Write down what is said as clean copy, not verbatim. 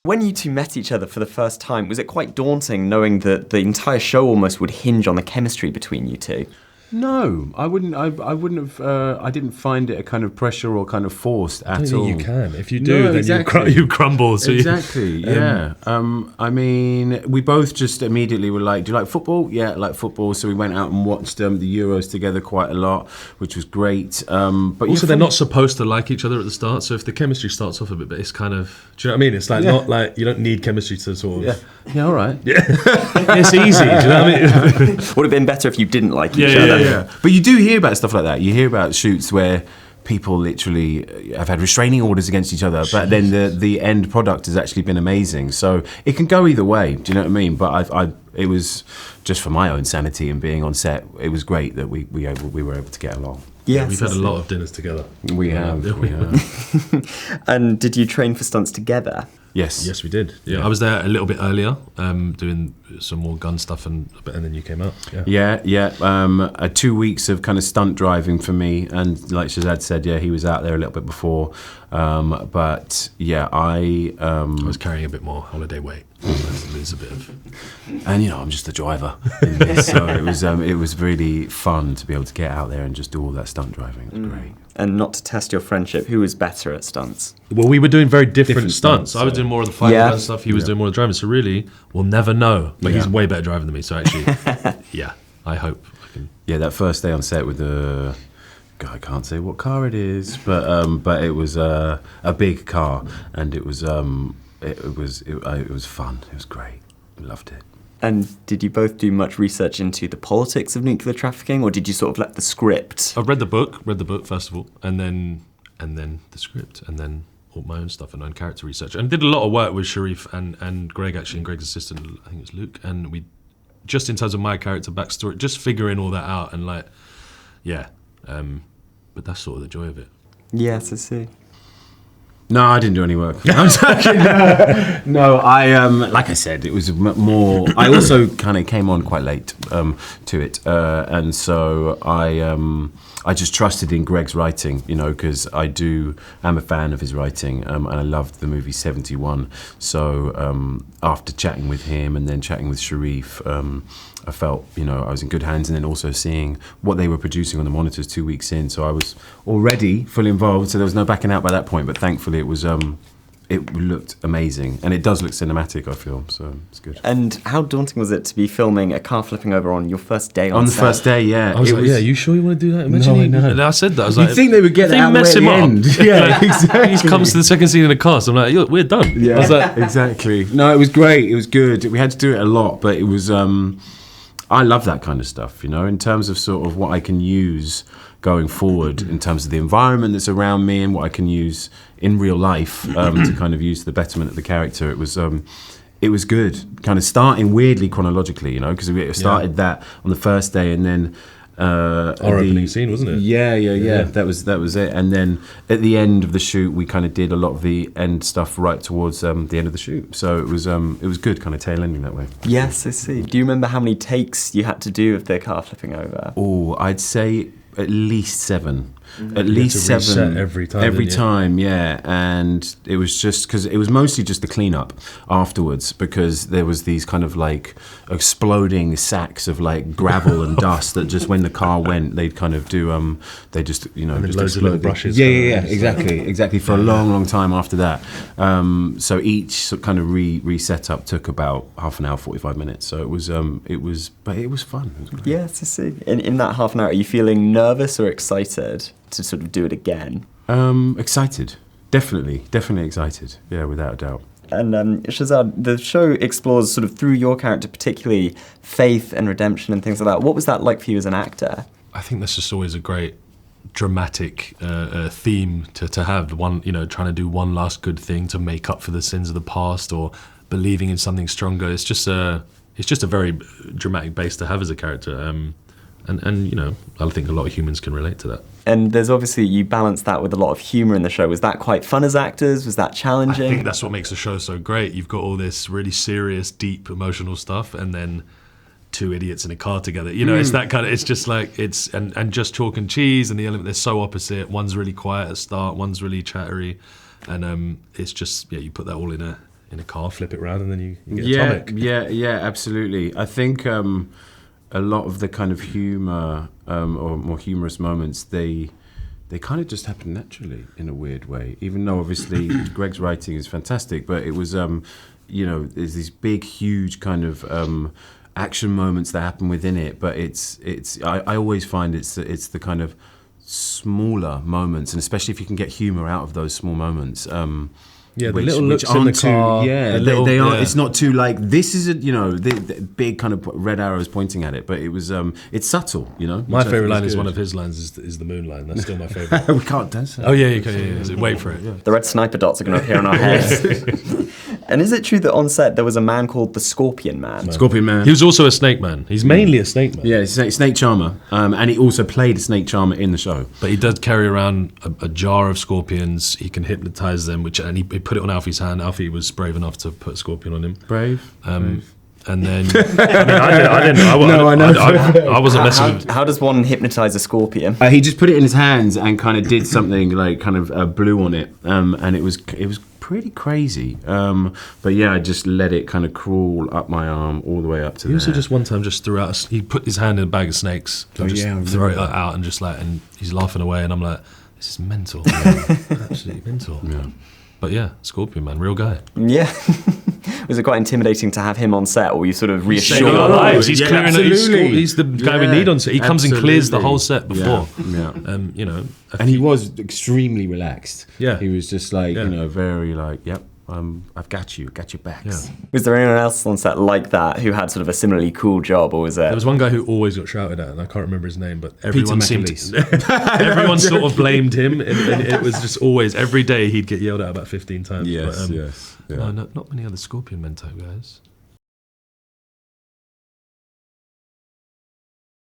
When you two met each other for the first time, was it quite daunting knowing that the entire show almost would hinge on the chemistry between you two? No, I wouldn't. I wouldn't have. I didn't find it a kind of pressure or kind of forced at all. I don't think you can. If you do, then exactly. you crumble. So exactly. Yeah. I mean, we both just immediately were like, "Do you like football?" Yeah, I like football. So we went out and watched the Euros together quite a lot, which was great. But also, they're not supposed to like each other at the start. So if the chemistry starts off a bit, but it's kind of, do you know what I mean? It's like not like you don't need chemistry to sort of. Yeah. All right. Yeah. It's easy. Do you know what I mean? Would have been better if you didn't like each other. Yeah. But you do hear about stuff like that. You hear about shoots where people literally have had restraining orders against each other, but then the end product has actually been amazing. So it can go either way. Do you know what I mean? But it was just for my own sanity and being on set. It was great that we were able to get along. Yes, we've had a lot of dinners together. We have. And did you train for stunts together? Yes, we did. Yeah, I was there a little bit earlier, doing some more gun stuff, and then you came out. Yeah. 2 weeks of kind of stunt driving for me, and like Shazad said, he was out there a little bit before. But yeah, I was carrying a bit more holiday weight. Lose a bit of, and I'm just a driver in this, so it was really fun to be able to get out there and just do all that stunt driving. It was great. And not to test your friendship, who was better at stunts? Well, we were doing very different stunts. I was doing more of the fighting Yeah. and stuff. He was doing more of the driving. So really, we'll never know. But he's way better driver than me. So actually, I hope I can. Yeah, that first day on set with the. God, I can't say what car it is, but it was a big car, and it was fun. It was great. I loved it. And did you both do much research into the politics of nuclear trafficking, or did you sort of let the script? I've read the book first of all, and then the script, and then all my own stuff and own character research, and did a lot of work with Sharif and Greg actually, and Greg's assistant, I think it was Luke, and we just in terms of my character backstory, just figuring all that out, and but that's sort of the joy of it. Yes, I see. No, I didn't do any work. I'm joking. No, I like I said, it was more. I also kind of came on quite late to it, and so I just trusted in Greg's writing, because I'm a fan of his writing, and I loved the movie 71. So after chatting with him and then chatting with Sharif, I felt, I was in good hands, and then also seeing what they were producing on the monitors 2 weeks in. So I was already fully involved, so there was no backing out by that point, but thankfully it looked amazing, and it does look cinematic, I feel, so it's good. And how daunting was it to be filming a car flipping over on your first day on set? On the first day, yeah. I was like, yeah, you sure you want to do that? Imagine No, I know. And I said that. I was You'd like, think they would get that out mess at him the up. end. Yeah, exactly. He comes to the second scene in the cast. I'm like, we're done. Yeah, I was like, exactly. No, it was great. It was good. We had to do it a lot, but it was. I love that kind of stuff, in terms of sort of what I can use going forward, in terms of the environment that's around me and what I can use in real life to kind of use to the betterment of the character. It was good, kind of starting weirdly chronologically, because we started that on the first day, and then our opening scene, wasn't it? Yeah. That was it. And then at the end of the shoot, we kind of did a lot of the end stuff right towards the end of the shoot. So it was good, kind of tail ending that way. Yes, I see. Do you remember how many takes you had to do of the car flipping over? Oh, I'd say at least 7. At least 7 every time. Every time, yeah. And it was just because it was mostly just the cleanup afterwards, because there was these kind of like exploding sacks of like gravel and dust that just when the car went, they'd kind of do they just just loads explode. of little brushes. Yeah. Exactly. For a long time after that. So each sort of kind of reset up took about half an hour, 45 minutes. So it was fun. It was great. Yes, I see. In that half an hour, are you feeling nervous or excited to sort of do it again? Excited. Definitely excited. Yeah, without a doubt. And Shazad, the show explores sort of through your character, particularly faith and redemption and things like that. What was that like for you as an actor? I think that's just always a great dramatic theme to have. One, trying to do one last good thing to make up for the sins of the past, or believing in something stronger. It's just a very dramatic base to have as a character. And I think a lot of humans can relate to that. And there's obviously, you balance that with a lot of humour in the show. Was that quite fun as actors? Was that challenging? I think that's what makes the show so great. You've got all this really serious, deep, emotional stuff, and then 2 idiots in a car together. It's that kind of, it's just like, and just chalk and cheese, and the element, they're so opposite. One's really quiet at the start, one's really chattery. And it's just, you put that all in in a car, flip it round, and then you get atomic. Yeah, absolutely. I think a lot of the kind of humor or more humorous moments, they kind of just happen naturally in a weird way. Even though obviously Greg's writing is fantastic, but it was there's these big, huge kind of action moments that happen within it. But I always find it's the kind of smaller moments, and especially if you can get humor out of those small moments. The little looks in the car. They aren't. It's not too like this is the big kind of red arrows pointing at it, but it was it's subtle. My favorite line is one of his lines is the moon line. That's still my favorite. We can't dance. Oh yeah, you can. Yeah. Wait for it. The red sniper dots are going to appear on our heads. And is it true that on set there was a man called the Scorpion Man? Scorpion Man. He was also a snake man. He's mainly a snake man. Yeah, he's a snake charmer, and he also played a snake charmer in the show. But he does carry around a jar of scorpions. He can hypnotize them, and he put it on Alfie's hand. Alfie was brave enough to put a scorpion on him. Brave. And then I wasn't messing with. How does one hypnotize a scorpion? He just put it in his hands and kind of did something like kind of blew on it, and it was pretty crazy. But yeah, I just let it kind of crawl up my arm all the way up to. He also just one time just threw out. He put his hand in a bag of snakes. Throw it out and just and he's laughing away, and I'm like, this is mental, absolutely mental. Yeah. But yeah, Scorpion Man, real guy. Yeah. Was it quite intimidating to have him on set, or were you sort of reassured? Saving our lives. He's clearing. He's the guy we need on set. He comes and clears the whole set before. Yeah. And he was extremely relaxed. Yeah. He was just like very like, yep. I've got your backs. Yeah. Was there anyone else on set like that who had sort of a similarly cool job, or was it? There was one guy who always got shouted at, and I can't remember his name, but everyone everyone sort of blamed him, and it was just always every day he'd get yelled at about 15 times. Yes, yes. Yeah. No, not many other Scorpion Men type guys.